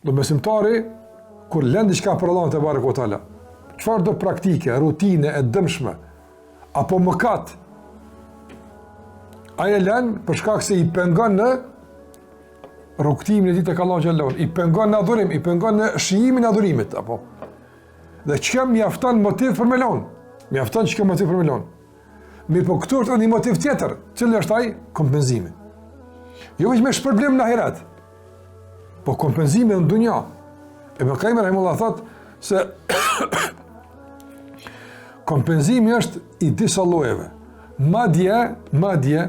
Do besimtari, kur lën diçka për Allahun te barekuhu teala, çfarë do praktike, rutine e dëmshme, apo mëkat, ai e lën për shkak se i pengon në rrugtimin e ditë tek Allahu xhallahu, i pengon në adhurim, i pengon në shijimin e adhurimit, apo. Dhe çka mjafton motiv për me lon, mjafton çka motiv për me lon. Mi po këtu është një motiv tjetër, cili është ai kompenzimi. Jo vetëm është problem në ahiret, po kompenzimi në dunja. Ibn Qayyim rahimahullah thot se kompenzimi është i disa llojeve. Madje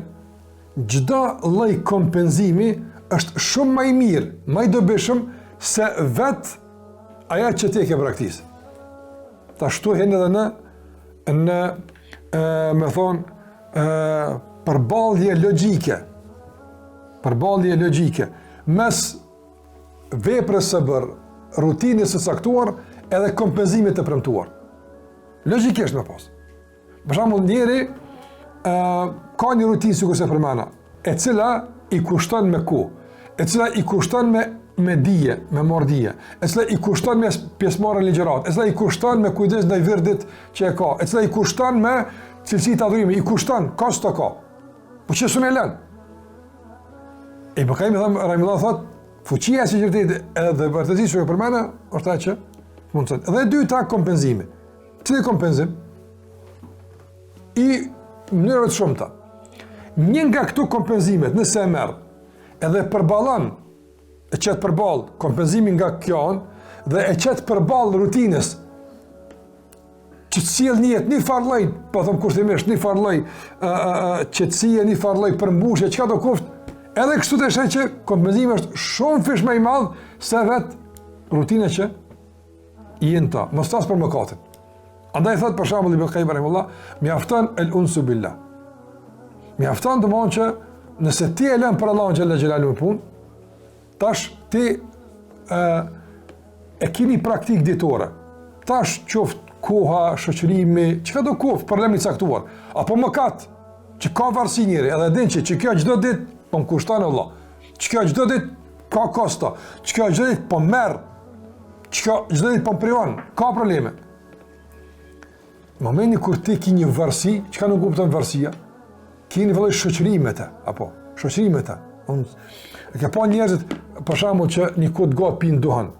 çdo lloj kompenzimi është shumë më i mirë, më i dobishëm se vetë aja që ti e ke praktisë. Ta shtuhen edhe në me thonë, përballje logjike, mes veprës së bërë, rutinës së caktuar, edhe kompenzimit të premtuar. Logjikisht me pas. Për shembull, njeri ka një rutinë sikur se përmana, e cila i kushton me kohë, e cila i kushton me dije, me mordije, e cila i kushton me pjesëmarrje në ligjërat, e cila i kushton me kujdes ndaj virdit që e ka, e cila i kushton me cilësi të adhurimit, i kushton, ka s'ta ka. Po që s'u e lën. E më ka rahimullah thot, fuqia e sinqeritetit edhe vërtetësisë që e përmena, është ajo që mund të. Dhe e dyta kompenzimi. Cili kompenzim? I mënyrave të shumta. Një nga këto kompenzimet, nëse e merr, edhe përballon, e qet përball kompenzimin nga kjo anë dhe e qet përball rutinës, që të sjell një farlloj, po them kushtimisht, një farlloj qetësie, një farlloj përmbushje, çka do kuft, edhe kështu të sheh që kompenzimi është shumë fish më i madh se vetë rutina që i jeni ta. Mos tas për mëkatin. Andaj thot për shembull Ibn Qayyim rahimahullah, mjafton el-unsu billah. Mjafton domthonjë që nëse ti e lën për Allahun xhalla xhelalu punë, tash ti e keni praktik ditore. Tash qoftë koha, shoqërimi, çka do kof problem i caktuar, apo mëkat që ka varësi njëri, edhe din që kjo çdo ditë po më kushton Allah, që kjo çdo ditë ka kosto, që kjo çdo ditë po merr, që kjo çdo ditë po privan, ka probleme. Në momentin kur ti ke një varësi, çka nuk kupton varësia, keni vëllai shoqërimet, apo shoqërimet. E ka pa njerëzit, për shembull, që një kod go pin duhan.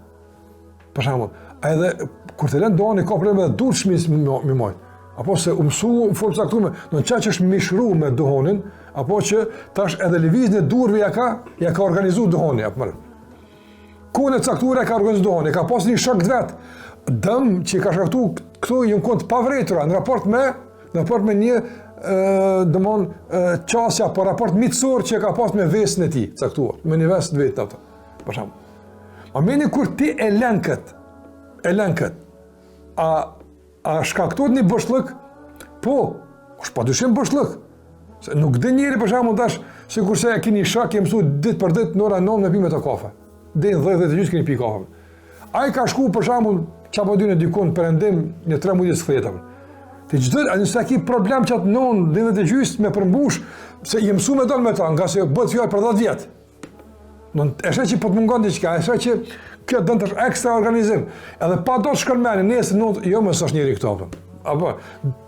Për shembull, edhe kur të lën duhan ka probleme dhe dur shmis me moj. Apo se umsu në formë caktuar, do të që është mishruar me duhonin, apo që tash edhe lëvizjen e durve ja ka organizuar duhoni apo më. Ku në caktuar ka organizuar duhoni, ka pas një shok vet. Dëm që ka shkaktuar këtu një kont pavretura në raport me një domon çësia po raport mitësor që ka pas me vesën e tij caktuar, me një vesë të vetë ato. Për shembull. Momenti kur ti e lën kët, a shkaktohet një boshllëk? Po, është padyshim boshllëk. Se nuk dhe njëri për shembull tash, sikurse e keni shak e mësuar ditë për ditë në ora 9 me pimë të kafe. Deri 10 gjys keni pi kafe. Ai ka shku për shembull çapo dynë dikon perëndim në 3 muaj të fletave. Ti çdo nëse ki problem çat 9 deri të gjys me përmbush, se i mësuar me dal me ta, nga se bëhet fjalë për 10 vjet. Është që po të mungon diçka, është që kjo do të është ekstra organizim. Edhe pa do të shkon mëne, nesër nuk, jo më s'është njëri këto. Apo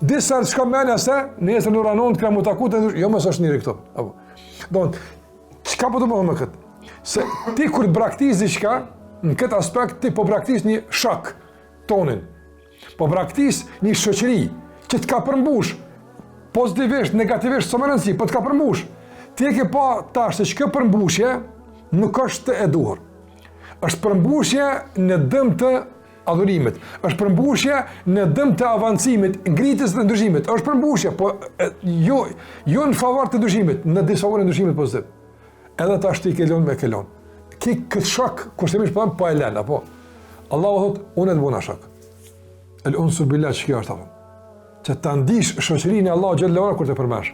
disa shkon mëne se nesër në orën 9 kam u takuar, jo më s'është njëri këto. Apo. Don, çka po të bëjmë me këtë? Se ti kur braktis diçka, në këtë aspekt ti po braktis një shok tonin. Po braktis një shoqëri që të ka përmbush pozitivisht, negativisht, s'o më rëndësi, po të ka përmbush. Ti e ke pa tash se çka përmbushje nuk është e duhur. Është përmbushje në dëm të adhurimit, është përmbushje në dëm të avancimit, ngritjes të ndryshimit, është përmbushje, po jo në favor të ndryshimit, në disfavor të ndryshimit pozitiv. Edhe tash ti ke lënë me kelon. Ki këtë shok, kushtimisht po e lën, apo Allahu thot, unë të bëna shok. El unsu billah që kjo është apo. Që ta ndish shoqërinë e Allahu xhallahu ala kur të përmesh.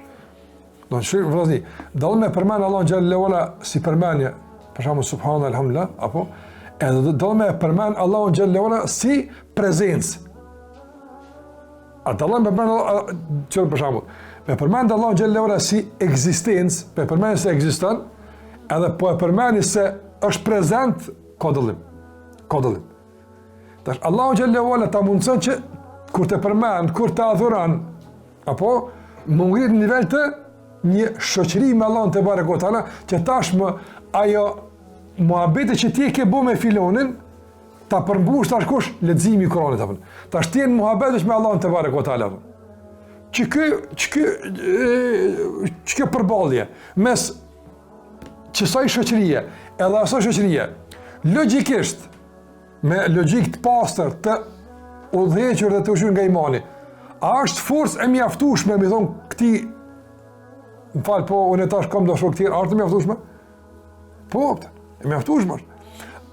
Do të shih vëllazi, dallë me përmend Allahu xhallahu ala si përmendje, për shembull subhanallahu alhamdulillah, apo edhe dallë me përmend Allahu xhallahu ala si prezencë. A dallë me përmend çfarë për shembull, me përmend Allahu xhallahu ala si ekzistencë, me përmend se ekziston, edhe po e përmend se është prezent ka dallim. Ka dallim. Tash Allahu xhallahu ala ta mundson që kur të përmend, kur të adhuron, apo më ngrit në nivel të një shoqëri me Allahun te barekutaala, që tashmë ajo muhabeti që ti e ke bu me filonin, ta përmbush tash kush leximi i Kuranit apo. Tash ti në muhabet me Allahun te barekutaala. Që përballje mes qësaj shoqërie edhe asaj shoqërie, logjikisht, me logjik të pastër, të udhëhequr dhe të ushqyer nga imani, a është forcë e mjaftueshme, më thon këti, më fal, po unë tash kam dashur këtij, a është mjaftueshme? Po, e mjaftueshme.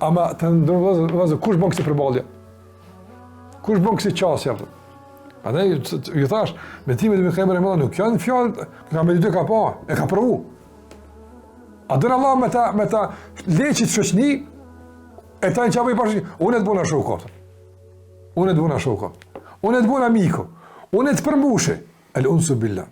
Ama të ndërvozë, kush bën këtë përballje? Kush bën këtë qasje apo? Andaj ju thash, betimet e Muhamedit sallallahu nuk janë fjalë, ka me dy ka pa, e ka provu. A dërë Allah me ta leqit shoqni, e ta në qabë i pashë, unë e të buna shukot, unë e të buna shukot, unë e të buna miko, unë e të përmbushe, el unsu billah.